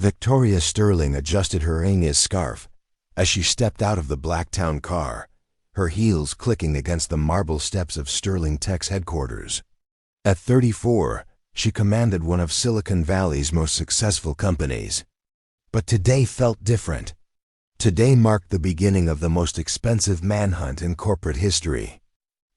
Victoria Sterling adjusted her Agnes scarf as she stepped out of the Blacktown car, her heels clicking against the marble steps of Sterling Tech's headquarters. At 34, she commanded one of Silicon Valley's most successful companies. But today felt different. Today marked the beginning of the most expensive manhunt in corporate history.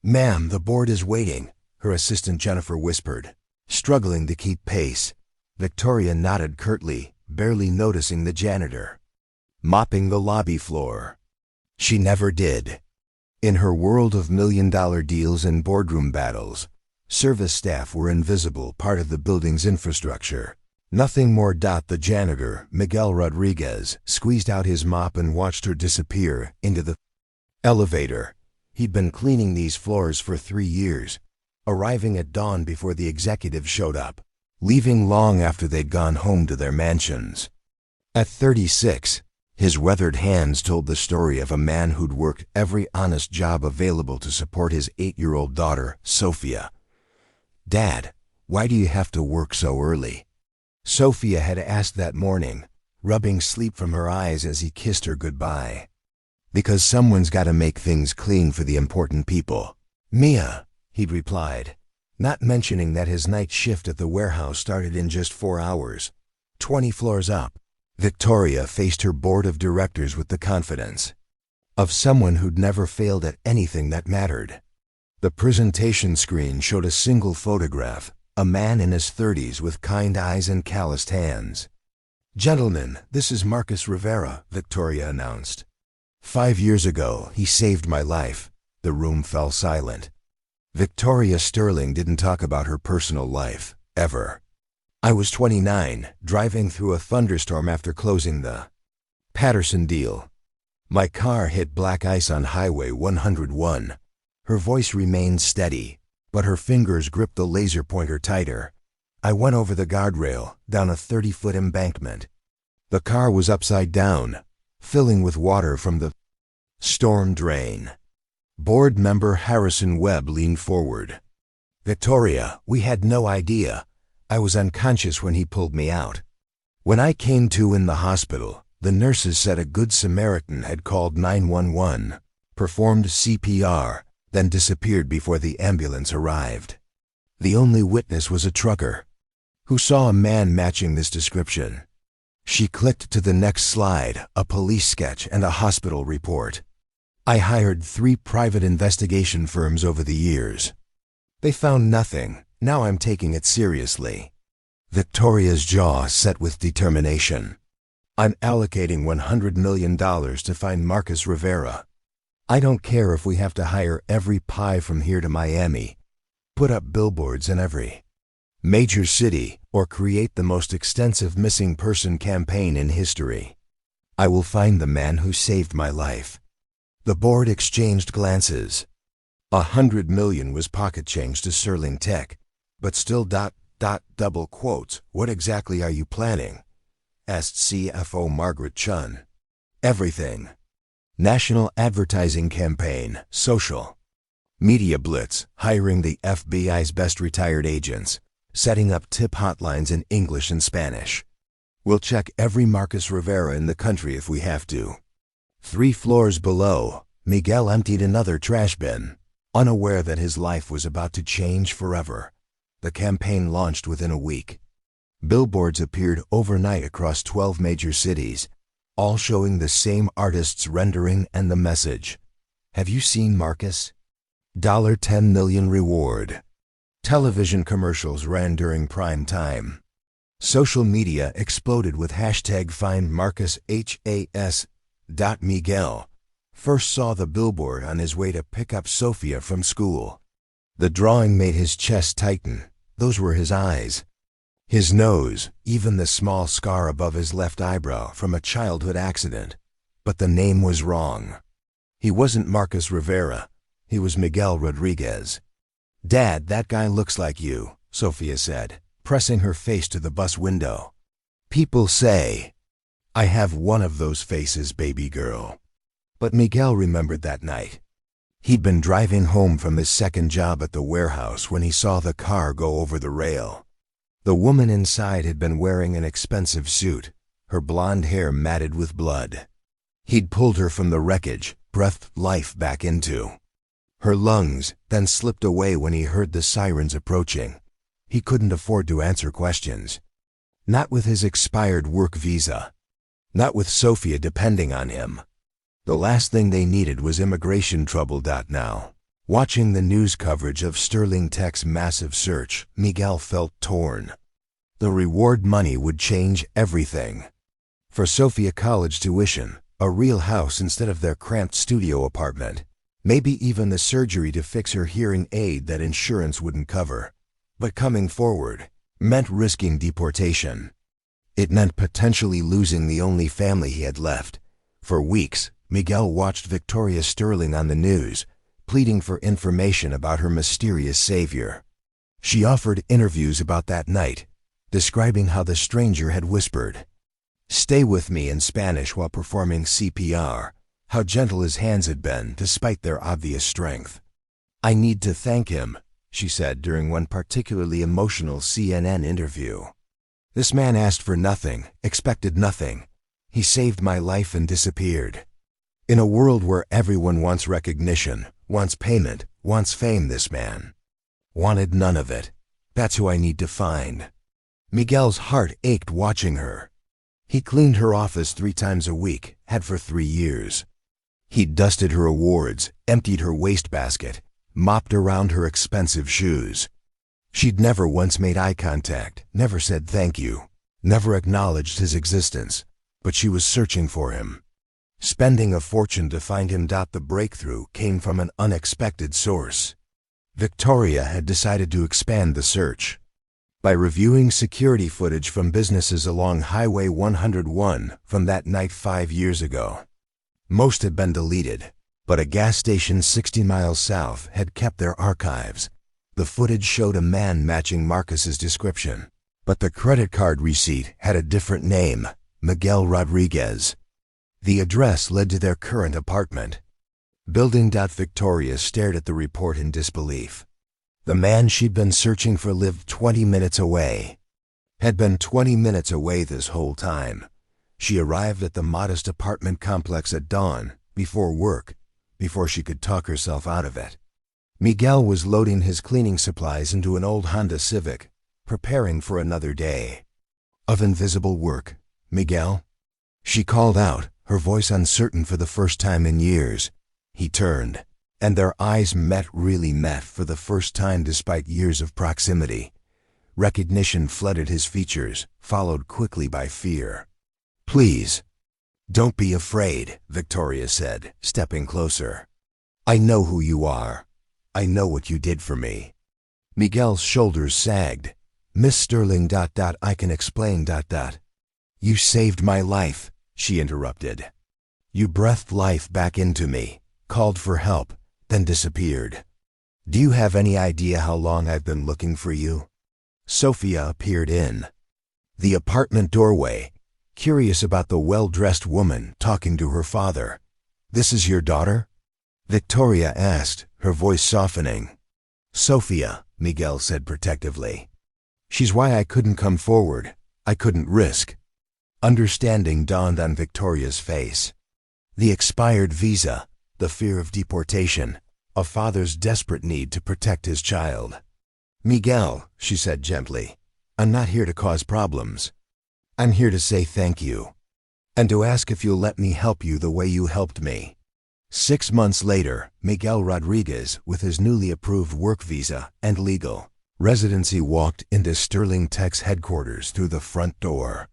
"Ma'am, the board is waiting," her assistant Jennifer whispered. Struggling to keep pace, Victoria nodded curtly, barely noticing the janitor mopping the lobby floor. She never did. In her world of million-dollar deals and boardroom battles, service staff were invisible part of the building's infrastructure. Nothing more. The janitor, Miguel Rodriguez, squeezed out his mop and watched her disappear into the elevator. He'd been cleaning these floors for 3 years, arriving at dawn before the executives showed up, leaving long after they'd gone home to their mansions. At 36, his weathered hands told the story of a man who'd worked every honest job available to support his 8-year-old daughter, Sophia. "Dad, why do you have to work so early?" Sophia had asked that morning, rubbing sleep from her eyes as he kissed her goodbye. "Because someone's got to make things clean for the important people, Mia," he'd replied, not mentioning that his night shift at the warehouse started in just 4 hours, 20 floors up. Victoria faced her board of directors with the confidence of someone who'd never failed at anything that mattered. The presentation screen showed a single photograph, a man in his 30s with kind eyes and calloused hands. "Gentlemen, this is Marcus Rivera," Victoria announced. "5 years ago, he saved my life." The room fell silent. Victoria Sterling didn't talk about her personal life, ever. "I was 29, driving through a thunderstorm after closing the Patterson deal. My car hit black ice on Highway 101. Her voice remained steady, but her fingers gripped the laser pointer tighter. "I went over the guardrail, down a 30-foot embankment. The car was upside down, filling with water from the storm drain." Board member Harrison Webb leaned forward. "Victoria, we had no idea. I was unconscious when he pulled me out. When I came to in the hospital, the nurses said a good Samaritan had called 911, performed CPR, then disappeared before the ambulance arrived. The only witness was a trucker who saw a man matching this description." She clicked to the next slide, a police sketch and a hospital report. "I hired 3 private investigation firms over the years. They found nothing. Now I'm taking it seriously." Victoria's jaw set with determination. "I'm allocating $100 million to find Marcus Rivera. I don't care if we have to hire every pie from here to Miami, put up billboards in every major city, or create the most extensive missing person campaign in history. I will find the man who saved my life." The board exchanged glances. $100 million was pocket change to Sterling Tech, but still double quotes, "What exactly are you planning?" asked CFO Margaret Chun. "Everything. National advertising campaign, social media blitz, hiring the FBI's best retired agents, setting up tip hotlines in English and Spanish. We'll check every Marcus Rivera in the country if we have to." 3 floors below, Miguel emptied another trash bin, unaware that his life was about to change forever. The campaign launched within a week. Billboards appeared overnight across 12 major cities, all showing the same artist's rendering and the message. "Have you seen Marcus? $10 million reward." Television commercials ran during prime time. Social media exploded with hashtag #FindMarcus. Miguel first saw the billboard on his way to pick up Sophia from school. The drawing made his chest tighten. Those were his eyes. His nose, even the small scar above his left eyebrow from a childhood accident. But the name was wrong. He wasn't Marcus Rivera. He was Miguel Rodriguez. "Dad, that guy looks like you," Sophia said, pressing her face to the bus window. "People say I have one of those faces, baby girl." But Miguel remembered that night. He'd been driving home from his second job at the warehouse when he saw the car go over the rail. The woman inside had been wearing an expensive suit, her blonde hair matted with blood. He'd pulled her from the wreckage, breathed life back into her lungs, then slipped away when he heard the sirens approaching. He couldn't afford to answer questions. Not with his expired work visa. Not with Sophia depending on him. The last thing they needed was immigration trouble. Now, watching the news coverage of Sterling Tech's massive search, Miguel felt torn. The reward money would change everything. For Sophia, college tuition, a real house instead of their cramped studio apartment, maybe even the surgery to fix her hearing aid that insurance wouldn't cover. But coming forward meant risking deportation. It meant potentially losing the only family he had left. For weeks, Miguel watched Victoria Sterling on the news, pleading for information about her mysterious savior. She offered interviews about that night, describing how the stranger had whispered, "Stay with me," in Spanish while performing CPR, how gentle his hands had been despite their obvious strength. "I need to thank him," she said during one particularly emotional CNN interview. "This man asked for nothing, expected nothing. He saved my life and disappeared." In a world where everyone wants recognition, wants payment, wants fame, this man wanted none of it. "That's who I need to find." Miguel's heart ached watching her. He cleaned her office 3 times a week, had for 3 years. He'd dusted her awards, emptied her wastebasket, mopped around her expensive shoes. She'd never once made eye contact, never said thank you, never acknowledged his existence, but she was searching for him. Spending a fortune to find him. The breakthrough came from an unexpected source. Victoria had decided to expand the search. By reviewing security footage from businesses along Highway 101 from that night 5 years ago. Most had been deleted, but a gas station 60 miles south had kept their archives. The footage showed a man matching Marcus's description, but the credit card receipt had a different name, Miguel Rodriguez. The address led to their current apartment. Building. Victoria stared at the report in disbelief. The man she'd been searching for lived 20 minutes away. Had been 20 minutes away this whole time. She arrived at the modest apartment complex at dawn, before work, before she could talk herself out of it. Miguel was loading his cleaning supplies into an old Honda Civic, preparing for another day of invisible work. "Miguel?" She called out, her voice uncertain for the first time in years. He turned, and their eyes really met for the first time despite years of proximity. Recognition flooded his features, followed quickly by fear. "Please, don't be afraid," Victoria said, stepping closer. "I know who you are. I know what you did for me." Miguel's shoulders sagged. "Miss Sterling. I can explain. You saved my life," she interrupted. "You breathed life back into me, called for help, then disappeared. Do you have any idea how long I've been looking for you?" Sophia appeared in the apartment doorway, curious about the well-dressed woman talking to her father. "This is your daughter?" Victoria asked, her voice softening. "Sophia," Miguel said protectively. "She's why I couldn't come forward. I couldn't risk." Understanding dawned on Victoria's face. The expired visa, the fear of deportation, a father's desperate need to protect his child. "Miguel," she said gently, "I'm not here to cause problems. I'm here to say thank you, and to ask if you'll let me help you the way you helped me." 6 months later, Miguel Rodriguez, with his newly approved work visa and legal residency, walked into Sterling Tech's headquarters through the front door.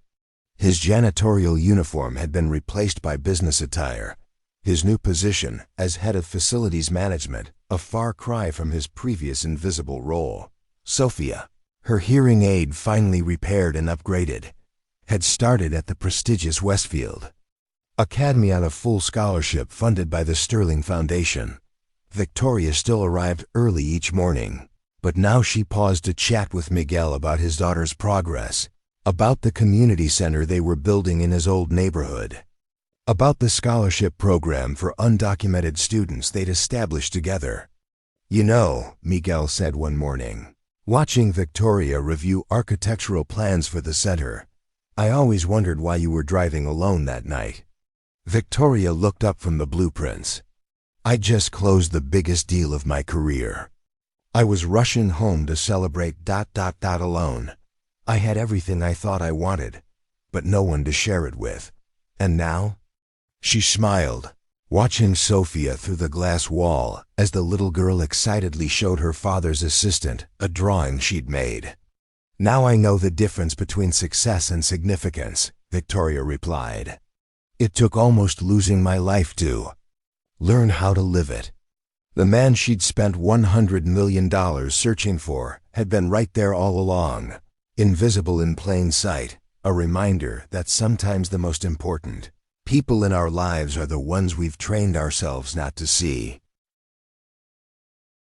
His janitorial uniform had been replaced by business attire. His new position as head of facilities management, a far cry from his previous invisible role. Sophia, her hearing aid finally repaired and upgraded, had started at the prestigious Westfield Academy on a full scholarship funded by the Sterling Foundation. Victoria still arrived early each morning, but now she paused to chat with Miguel about his daughter's progress, about the community center they were building in his old neighborhood, about the scholarship program for undocumented students they'd established together. "You know," Miguel said one morning, watching Victoria review architectural plans for the center, I always wondered why you were driving alone that night. Victoria looked up from the blueprints. I just closed the biggest deal of my career. I was rushing home to celebrate ... alone. I had everything I thought I wanted, but no one to share it with. And now? She smiled, watching Sophia through the glass wall as the little girl excitedly showed her father's assistant a drawing she'd made. Now I know the difference between success and significance, Victoria replied. It took almost losing my life to learn how to live it. The man she'd spent $100 million searching for had been right there all along, invisible in plain sight, a reminder that sometimes the most important people in our lives are the ones we've trained ourselves not to see.